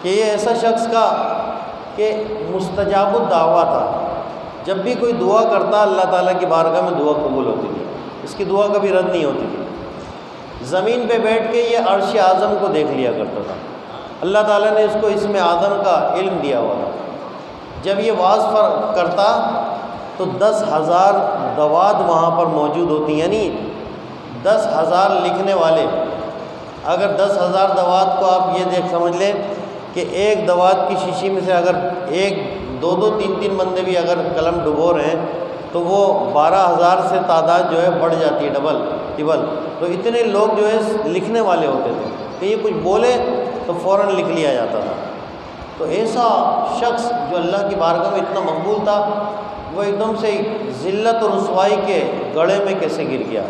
کہ یہ ایسا شخص کا کہ مستجاب الدعویٰ تھا، جب بھی کوئی دعا کرتا اللہ تعالیٰ کی بارگاہ میں دعا قبول ہوتی تھی، اس کی دعا کبھی رد نہیں ہوتی تھی۔ زمین پہ بیٹھ کے یہ عرش اعظم کو دیکھ لیا کرتا تھا، اللہ تعالیٰ نے اس کو اسم اعظم کا علم دیا ہوا تھا۔ جب یہ واعظ کرتا تو 10,000 دوات وہاں پر موجود ہوتی، یعنی 10,000 لکھنے والے۔ اگر 10,000 دوات کو آپ یہ سمجھ لیں کہ ایک دوات کی شیشی میں سے اگر ایک دو تین بندے بھی اگر قلم ڈبو رہے ہیں تو وہ 12,000 سے تعداد جو ہے بڑھ جاتی ہے، ڈبل۔ تو اتنے لوگ جو ہے لکھنے والے ہوتے تھے کہ یہ کچھ بولے تو فوراً لکھ لیا جاتا تھا۔ تو ایسا شخص جو اللہ کی بارگاہ میں اتنا مقبول تھا، وہ ایک دم سے ذلت اور رسوائی کے گڑھے میں کیسے گر گیا۔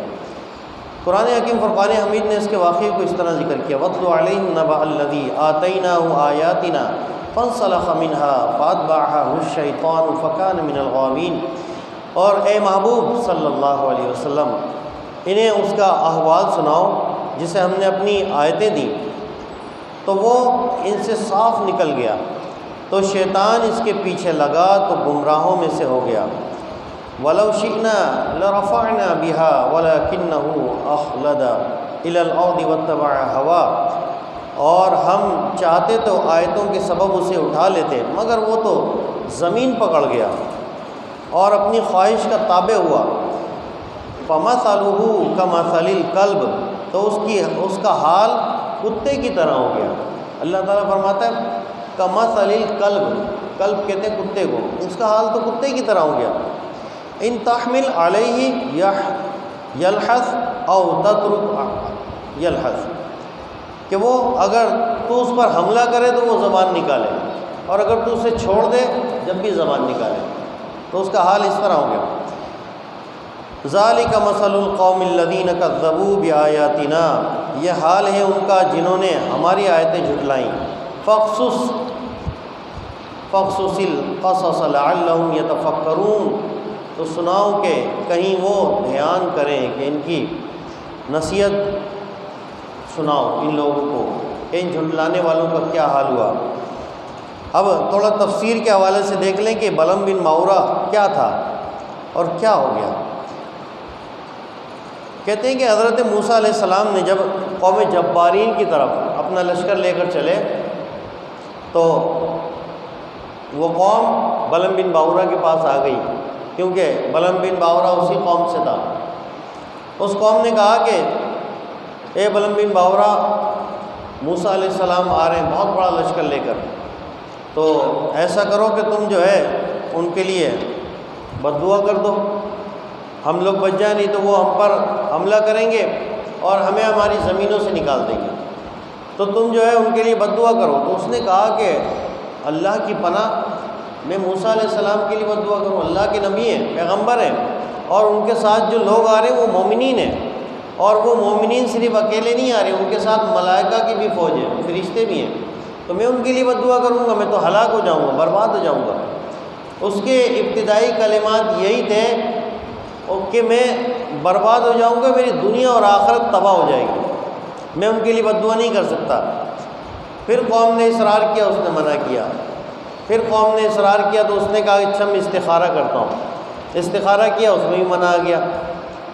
قرآن حکیم فرقان حمید نے اس کے واقعے کو اس طرح ذکر کیا، وَاتْلُ عَلَيْهِمْ نَبَأَ الَّذِي آتَيْنَاهُ آيَاتِنَا فَانسَلَخَ مِنْهَا فَأَتْبَعَهُ الشَّيْطَانُ فَكَانَ مِنَ الْغَاوِينَ۔ اور اے محبوب صلی اللہ علیہ وسلم، انہیں اس کا احوال سناؤ جسے ہم نے اپنی آیتیں دیں تو وہ ان سے صاف نکل گیا، تو شیطان اس کے پیچھے لگا تو گمراہوں میں سے ہو گیا۔ وَلَوْ شِئْنَا لَرَفَعْنَا بِهَا وَلَكِنَّهُ أَخْلَدَ إِلَى الْأَرْضِ وَاتَّبَعَ هَوَاهُ، اور ہم چاہتے تو آیتوں کے سبب اسے اٹھا لیتے، مگر وہ تو زمین پکڑ گیا اور اپنی خواہش کا تابع ہوا۔ فَمَثَلُهُ كَمَثَلِ الْكَلْبِ، تو اس کا حال کتے کی طرح ہو گیا۔ اللہ تعالیٰ فرماتا ہے کَمَثَلِ الْكَلْبِ، کلب کہتے ہیں کتے کو، اس کا حال تو کتے کی طرح ہو گیا۔ ان تحمل علیہ یلحظ او تترک یلحظ، کہ وہ اگر تو اس پر حملہ کرے تو وہ زبان نکالے، اور اگر تو اسے چھوڑ دے جب بھی زبان نکالے، تو اس کا حال اس طرح ہو گیا۔ ذالک مثل القوم الذین کذبوا بآیاتنا، یہ حال ہے ان کا جنہوں نے ہماری آیتیں جھٹلائیں۔ فاقصص القصص لعلہم یتفکرون، تو سناؤ کہ کہیں وہ دھیان کریں، کہ ان کی نصیحت سناؤ ان لوگوں کو کہ ان جھٹلانے والوں کا کیا حال ہوا۔ اب تھوڑا تفسیر کے حوالے سے دیکھ لیں کہ بلعم بن معورہ کیا تھا اور کیا ہو گیا۔ کہتے ہیں کہ حضرت موسیٰ علیہ السلام نے جب قوم جبارین کی طرف اپنا لشکر لے کر چلے تو وہ قوم بلعم بن معورہ کے پاس آ گئی، کیونکہ بلعم بن معورہ اسی قوم سے تھا۔ اس قوم نے کہا کہ اے بلعم بن معورہ، موسیٰ علیہ السلام آ رہے ہیں بہت بڑا لشکر لے کر، تو ایسا کرو کہ تم جو ہے ان کے لیے بد دعا کر دو، ہم لوگ بچ جائیں، نہیں تو وہ ہم پر حملہ کریں گے اور ہمیں ہماری زمینوں سے نکال دیں گے، تو تم جو ہے ان کے لیے بد دعا کرو۔ تو اس نے کہا کہ اللہ کی پناہ، میں موسیٰ علیہ السلام کے لیے بد دعا کروں؟ اللہ کے نبی ہیں، پیغمبر ہیں، اور ان کے ساتھ جو لوگ آ رہے ہیں وہ مومنین ہیں، اور وہ مومنین صرف اکیلے نہیں آ رہے، ان کے ساتھ ملائکہ کی بھی فوج ہے، فرشتے بھی ہیں، تو میں ان کے لیے بد دعا کروں گا؟ میں تو ہلاک ہو جاؤں گا، برباد ہو جاؤں گا۔ اس کے ابتدائی کلمات یہی تھے کہ میں برباد ہو جاؤں گا، میری دنیا اور آخرت تباہ ہو جائے گی، میں ان کے لیے بد دعا نہیں کر سکتا۔ پھر قوم نے اصرار کیا، اس نے منع کیا، پھر قوم نے اصرار کیا تو اس نے کہا اچھا میں استخارہ کرتا ہوں، استخارہ کیا، اس میں بھی منع آ گیا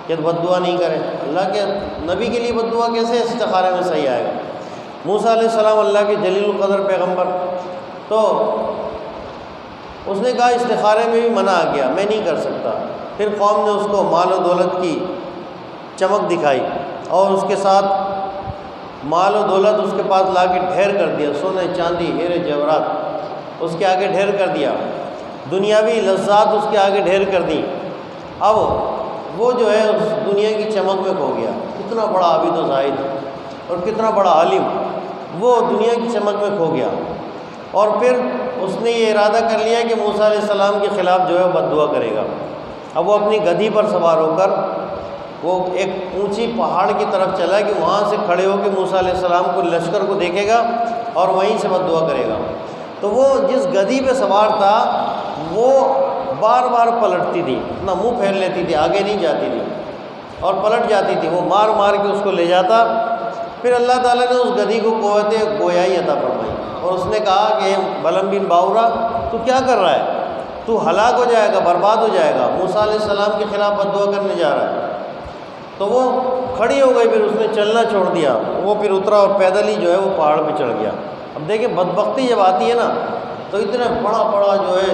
کہ بد دعا نہیں کرے۔ اللہ کے نبی کے لیے بد دعا کیسے استخارے میں صحیح آئے گا؟ موسیٰ علیہ السلام اللہ کے جلیل القدر پیغمبر، تو اس نے کہا استخارے میں بھی منع آ گیا، میں نہیں کر سکتا۔ پھر قوم نے اس کو مال و دولت کی چمک دکھائی اور اس کے ساتھ مال و دولت اس کے پاس لا کے ڈھیر کر دیا، سونے چاندی ہیرے جواہرات اس کے آگے ڈھیر کر دیا، دنیاوی لذات اس کے آگے ڈھیر کر دی۔ اب وہ جو ہے اس دنیا کی چمک میں کھو گیا، کتنا بڑا عابد و زاہد اور کتنا بڑا عالم، وہ دنیا کی چمک میں کھو گیا۔ اور پھر اس نے یہ ارادہ کر لیا کہ موسیٰ علیہ السلام کے خلاف جو ہے بد دعا کرے گا۔ اب وہ اپنی گدھی پر سوار ہو کر وہ ایک اونچی پہاڑ کی طرف چلا کہ وہاں سے کھڑے ہو کے موسیٰ علیہ السلام کو لشکر کو دیکھے گا اور وہیں سے بد دعا کرے گا۔ تو وہ جس گدھی پہ سوار تھا وہ بار بار پلٹتی تھی، اپنا منہ پھیر لیتی تھی، آگے نہیں جاتی تھی اور پلٹ جاتی تھی، وہ مار مار کے اس کو لے جاتا پھر اللہ تعالیٰ نے اس گدھی کو قوت گویائی عطا فرمائی اور اس نے کہا کہ بلم بن باورا تو کیا کر رہا ہے، تو ہلاک ہو جائے گا، برباد ہو جائے گا، موسیٰ علیہ السلام کے خلاف بد دعا کرنے جا رہا ہے۔ تو وہ کھڑی ہو گئی، پھر اس نے چلنا چھوڑ دیا، وہ پھر اترا اور پیدل ہی جو ہے وہ پہاڑ پہ چڑھ گیا۔ اب دیکھیں بدبختی جب آتی ہے نا تو اتنا بڑا بڑا جو ہے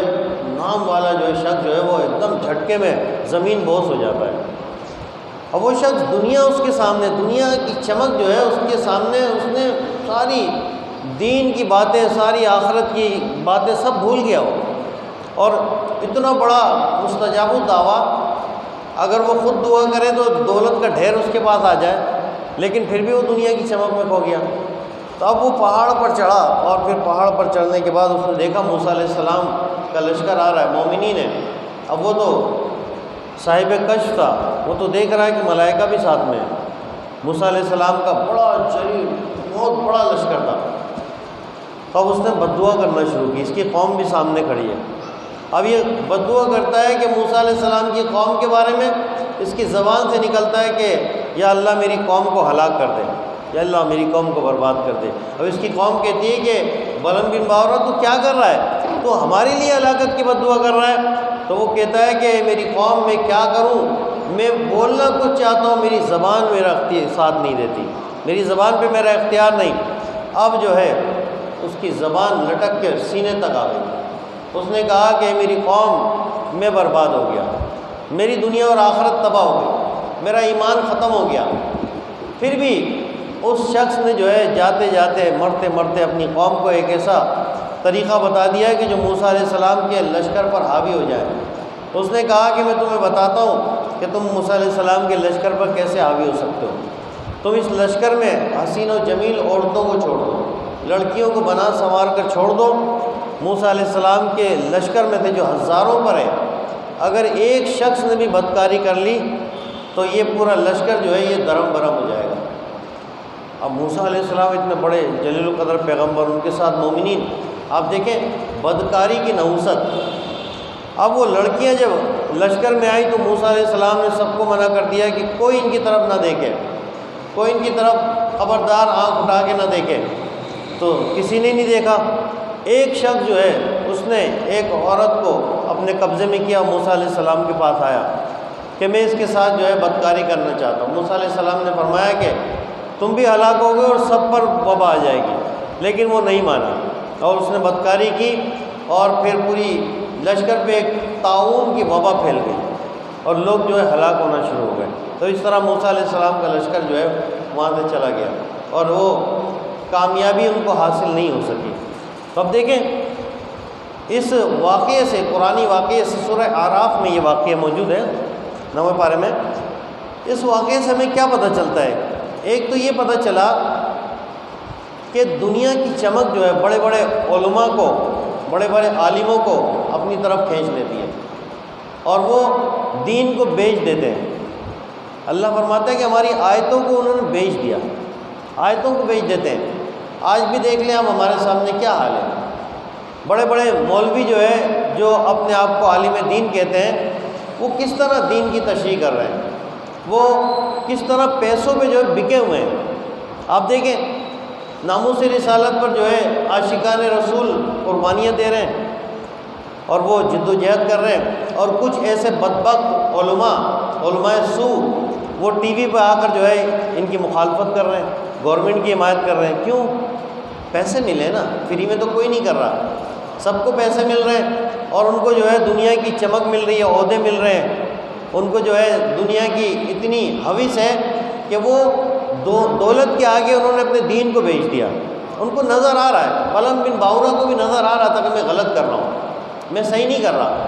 نام والا جو ہے شخص جو ہے وہ ایک دم جھٹکے میں زمین بوس ہو جاتا ہے۔ اب وہ شخص دنیا اس کے سامنے، دنیا کی چمک جو ہے اس کے سامنے، اس نے ساری دین کی باتیں، ساری آخرت کی باتیں سب بھول گیا ہو، اور اتنا بڑا مستجاب الدعویٰ، اگر وہ خود دعا کرے تو دولت کا ڈھیر اس کے پاس آ جائے، لیکن پھر بھی وہ دنیا کی چمک میں کھو گیا۔ تو اب وہ پہاڑ پر چڑھا، اور پھر پہاڑ پر چڑھنے کے بعد اس نے دیکھا موسیٰ علیہ السلام کا لشکر آ رہا ہے، مومنین ہے۔ اب وہ تو صاحب کشف تھا، وہ تو دیکھ رہا ہے کہ ملائکہ بھی ساتھ میں ہے، موسیٰ علیہ السلام کا بڑا شریر بہت بڑا لشکر تھا۔ اب اس نے بد دعا کرنا شروع کی، اس کی قوم بھی سامنے کھڑی ہے۔ اب یہ بد دعا کرتا ہے کہ موسیٰ علیہ السلام کی قوم کے بارے میں، اس کی زبان سے نکلتا ہے کہ یا اللہ میری قوم کو ہلاک کر دے، یا اللہ میری قوم کو برباد کر دے۔ اب اس کی قوم کہتی ہے کہ بلم بن باورا تو کیا کر رہا ہے، تو ہمارے لیے ہلاکت کی بد دعا کر رہا ہے۔ تو وہ کہتا ہے کہ میری قوم میں کیا کروں، میں بولنا کچھ چاہتا ہوں، میری زبان میرا ساتھ نہیں دیتی، میری زبان پہ میرا اختیار نہیں۔ اب جو ہے اس کی زبان لٹک کے سینے تک آ گئی۔ اس نے کہا کہ میری قوم میں برباد ہو گیا، میری دنیا اور آخرت تباہ ہو گئی، میرا ایمان ختم ہو گیا۔ پھر بھی اس شخص نے جو ہے جاتے جاتے مرتے مرتے اپنی قوم کو ایک ایسا طریقہ بتا دیا ہے کہ جو موسیٰ علیہ السلام کے لشکر پر حاوی ہو جائے۔ تو اس نے کہا کہ میں تمہیں بتاتا ہوں کہ تم موسیٰ علیہ السلام کے لشکر پر کیسے حاوی ہو سکتے ہو۔ تم اس لشکر میں حسین و جمیل عورتوں کو چھوڑ دو، لڑکیوں کو بنا سنوار کر چھوڑ دو۔ موسیٰ علیہ السلام کے لشکر میں تھے جو ہزاروں پر ہے، اگر ایک شخص نے بھی بدکاری کر لی تو یہ پورا لشکر جو ہے یہ درم برم ہو جائے گا۔ اب موسیٰ علیہ السلام اتنے بڑے جلیل القدر پیغمبر، ان کے ساتھ مومنین، آپ دیکھیں بدکاری کی نحوست۔ اب وہ لڑکیاں جب لشکر میں آئی تو موسیٰ علیہ السلام نے سب کو منع کر دیا کہ کوئی ان کی طرف نہ دیکھے، کوئی ان کی طرف خبردار آنکھ اٹھا کے نہ دیکھے۔ تو کسی نے نہیں دیکھا۔ ایک شخص جو ہے اس نے ایک عورت کو اپنے قبضے میں کیا، موسیٰ علیہ السلام کے پاس آیا کہ میں اس کے ساتھ جو ہے بدکاری کرنا چاہتا ہوں۔ موسیٰ علیہ السلام نے فرمایا کہ تم بھی ہلاک ہوگے اور سب پر وبا آ جائے گی، لیکن وہ نہیں مانا اور اس نے بدکاری کی، اور پھر پوری لشکر پہ ایک طاعون کی وبا پھیل گئی اور لوگ جو ہے ہلاک ہونا شروع ہو گئے۔ تو اس طرح موسیٰ علیہ السلام کا لشکر جو ہے وہاں سے چلا گیا اور وہ کامیابی ان کو حاصل نہیں ہو سکی۔ تو اب دیکھیں اس واقعے سے، قرآنی واقعے سے، سورہ اعراف میں یہ واقعہ موجود ہے 9ویں پارے میں۔ اس واقعے سے ہمیں کیا پتہ چلتا ہے؟ ایک تو یہ پتہ چلا کہ دنیا کی چمک جو ہے بڑے بڑے علماء کو، بڑے بڑے عالموں کو اپنی طرف کھینچ لیتی ہے اور وہ دین کو بیچ دیتے ہیں۔ اللہ فرماتا ہے کہ ہماری آیتوں کو انہوں نے بیچ دیا، آیتوں کو بیچ دیتے ہیں۔ آج بھی دیکھ لیں ہم، ہمارے سامنے کیا حال ہے۔ بڑے بڑے مولوی جو ہے، جو اپنے آپ کو عالم دین کہتے ہیں، وہ کس طرح دین کی تشریح کر رہے ہیں، وہ کس طرح پیسوں پہ جو ہے بکے ہوئے ہیں۔ آپ دیکھیں ناموس رسالت پر جو ہے عاشقان رسول قربانیاں دے رہے ہیں اور وہ جد و جہد کر رہے ہیں، اور کچھ ایسے بدبخت علماء سو وہ ٹی وی پہ آ کر جو ہے ان کی مخالفت کر رہے ہیں، گورنمنٹ کی حمایت کر رہے ہیں۔ کیوں؟ پیسے ملے نا، فری میں تو کوئی نہیں کر رہا، سب کو پیسے مل رہے ہیں اور ان کو جو ہے دنیا کی چمک مل رہی ہے، عہدے مل رہے ہیں، ان کو جو ہے دنیا کی اتنی ہوس ہے کہ وہ دولت کے آگے انہوں نے اپنے دین کو بیچ دیا۔ ان کو نظر آ رہا ہے، بلم بن باورا کو بھی نظر آ رہا تھا کہ میں غلط کر رہا ہوں، میں صحیح نہیں کر رہا۔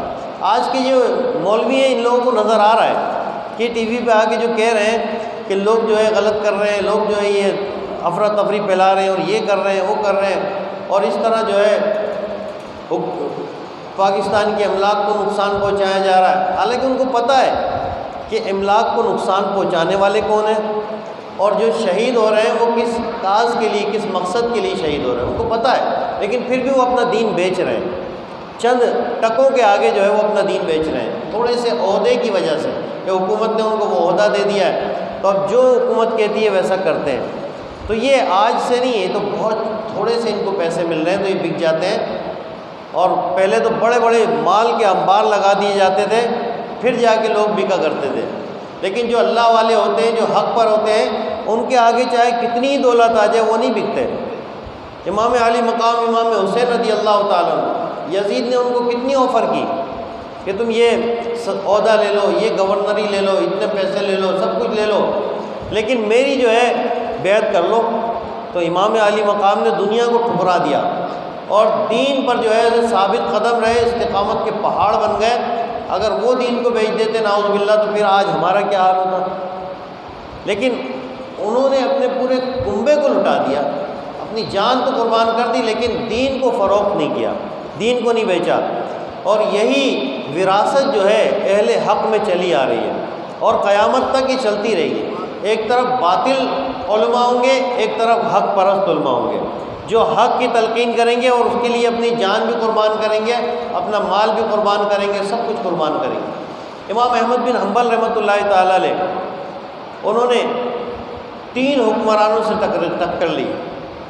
آج کے جو مولوی ہیں ان لوگوں کو نظر آ رہا ہے کہ ٹی وی پہ آ کے جو کہہ رہے ہیں کہ لوگ جو ہے غلط کر رہے ہیں، لوگ جو ہے یہ افراتفری پھیلا رہے ہیں اور یہ کر رہے ہیں، وہ کر رہے ہیں، اور اس طرح جو ہے پاکستان کے املاک کو نقصان پہنچایا جا رہا ہے۔ حالانکہ ان کو پتہ ہے کہ املاک کو نقصان پہنچانے والے کون ہیں اور جو شہید ہو رہے ہیں وہ کس کاز کے لیے، کس مقصد کے لیے شہید ہو رہے ہیں، ان کو پتہ ہے، لیکن پھر بھی وہ اپنا دین بیچ رہے ہیں۔ چند ٹکوں کے آگے جو ہے وہ اپنا دین بیچ رہے ہیں، تھوڑے سے عہدے کی وجہ سے کہ حکومت نے ان کو وہ عہدہ دے دیا ہے، تو اب جو حکومت کہتی ہے ویسا کرتے ہیں۔ تو یہ آج سے نہیں ہے، تو بہت تھوڑے سے ان کو پیسے مل رہے ہیں تو یہ بک جاتے ہیں۔ اور پہلے تو بڑے بڑے مال کے انبار لگا دیے جاتے تھے، پھر جا کے لوگ بکا کرتے تھے۔ لیکن جو اللہ والے ہوتے ہیں، جو حق پر ہوتے ہیں، ان کے آگے چاہے کتنی ہی دولت آ جائے وہ نہیں بکتے۔ امام علی مقام امام حسین رضی اللہ تعالیٰ عنہ، یزید نے ان کو کتنی آفر کی کہ تم یہ عہدہ لے لو، یہ گورنری لے لو، اتنے پیسے لے لو، سب کچھ لے لو، لیکن میری جو ہے بیعت کر لو۔ تو امام علی مقام نے دنیا کو ٹھکرا دیا اور دین پر جو ہے ثابت قدم رہے، استقامت کے پہاڑ بن گئے۔ اگر وہ دین کو بیچ دیتے نعوذ باللہ تو پھر آج ہمارا کیا حال ہوتا۔ لیکن انہوں نے اپنے پورے کنبے کو لٹا دیا، اپنی جان تو قربان کر دی، لیکن دین کو فروخت نہیں کیا، دین کو نہیں بیچا۔ اور یہی وراثت جو ہے اہل حق میں چلی آ رہی ہے اور قیامت تک یہ چلتی رہے گی۔ ایک طرف باطل علماء ہوں گے، ایک طرف حق پرست علماء ہوں گے، جو حق کی تلقین کریں گے اور اس کے لیے اپنی جان بھی قربان کریں گے، اپنا مال بھی قربان کریں گے، سب کچھ قربان کریں گے۔ امام احمد بن حنبل رحمۃ اللہ تعالیٰ علیہ، انہوں نے 3 حکمرانوں سے ٹکر لی،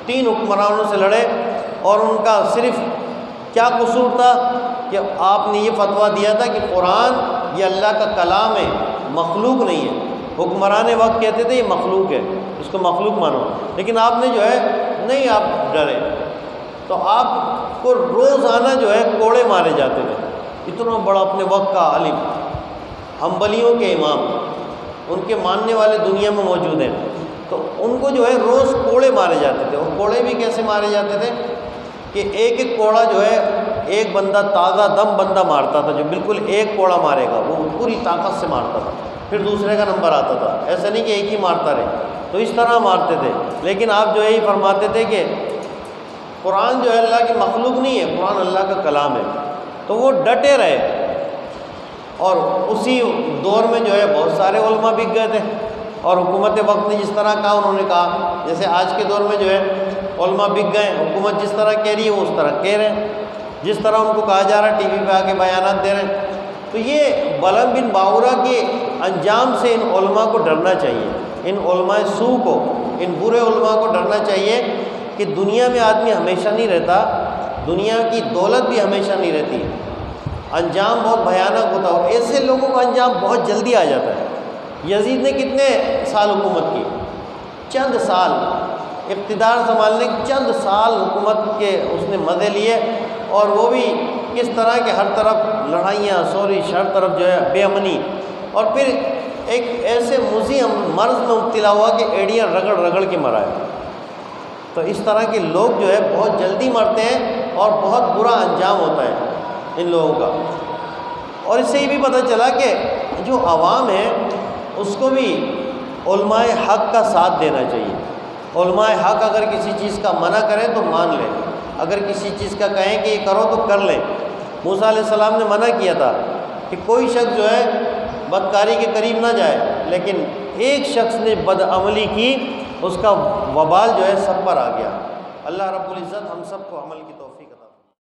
3 حکمرانوں سے لڑے، اور ان کا صرف کیا قصور تھا کہ آپ نے یہ فتویٰ دیا تھا کہ قرآن یہ اللہ کا کلام ہے، مخلوق نہیں ہے۔ حکمران وقت کہتے تھے یہ مخلوق ہے، اس کو مخلوق مانو، لیکن آپ نے جو ہے نہیں، آپ ڈرے تو آپ کو روزانہ جو ہے کوڑے مارے جاتے تھے۔ اتنا بڑا اپنے وقت کا عالم، حنبلیوں کے امام، ان کے ماننے والے دنیا میں موجود ہیں، تو ان کو جو ہے روز کوڑے مارے جاتے تھے۔ اور کوڑے بھی کیسے مارے جاتے تھے کہ ایک ایک کوڑا جو ہے ایک بندہ تازہ دم بندہ مارتا تھا، جو بالکل ایک کوڑا مارے گا وہ پوری طاقت سے مارتا تھا، پھر دوسرے کا نمبر آتا تھا، ایسا نہیں کہ ایک ہی مارتا رہے، تو اس طرح مارتے تھے۔ لیکن آپ جو یہی فرماتے تھے کہ قرآن جو ہے اللہ کی مخلوق نہیں ہے، قرآن اللہ کا کلام ہے، تو وہ ڈٹے رہے۔ اور اسی دور میں جو ہے بہت سارے علماء بک گئے تھے، اور حکومت وقت نے جس طرح کہا انہوں نے کہا، جیسے آج کے دور میں جو ہے علماء بک گئے، حکومت جس طرح کہہ رہی ہے وہ اس طرح کہہ رہے ہیں، جس طرح ان کو کہا جا رہا ہے ٹی وی پہ آ کے بیانات دے رہے ہیں۔ تو یہ بلند بن باورہ کے انجام سے ان علماء کو ڈرنا چاہیے، ان علماء سو کو، ان برے علماء کو ڈرنا چاہیے کہ دنیا میں آدمی ہمیشہ نہیں رہتا، دنیا کی دولت بھی ہمیشہ نہیں رہتی، انجام بہت بھیانک ہوتا ہے، اور ایسے لوگوں کا انجام بہت جلدی آ جاتا ہے۔ یزید نے کتنے سال حکومت کی؟ چند سال، اقتدار سنبھالنے کے چند سال حکومت کے اس نے مزے لیے، اور وہ بھی کس طرح کہ ہر طرف لڑائیاں، سورش، ہر طرف جو ہے بے امنی، اور پھر ایک ایسے مزیم مرض میں مبتلا ہوا کہ ایڑیاں رگڑ رگڑ کے مرا ہے۔ تو اس طرح کے لوگ جو ہے بہت جلدی مرتے ہیں اور بہت برا انجام ہوتا ہے ان لوگوں کا۔ اور اس سے یہ بھی پتہ چلا کہ جو عوام ہے اس کو بھی علماء حق کا ساتھ دینا چاہیے۔ علماء حق اگر کسی چیز کا منع کریں تو مان لیں، اگر کسی چیز کا کہیں کہ یہ کرو تو کر لیں۔ موسیٰ علیہ السلام نے منع کیا تھا کہ کوئی شخص جو ہے بدکاری کے قریب نہ جائے، لیکن ایک شخص نے بدعملی کی، اس کا وبال جو ہے سب پر آ گیا۔ اللہ رب العزت ہم سب کو عمل کی توفیق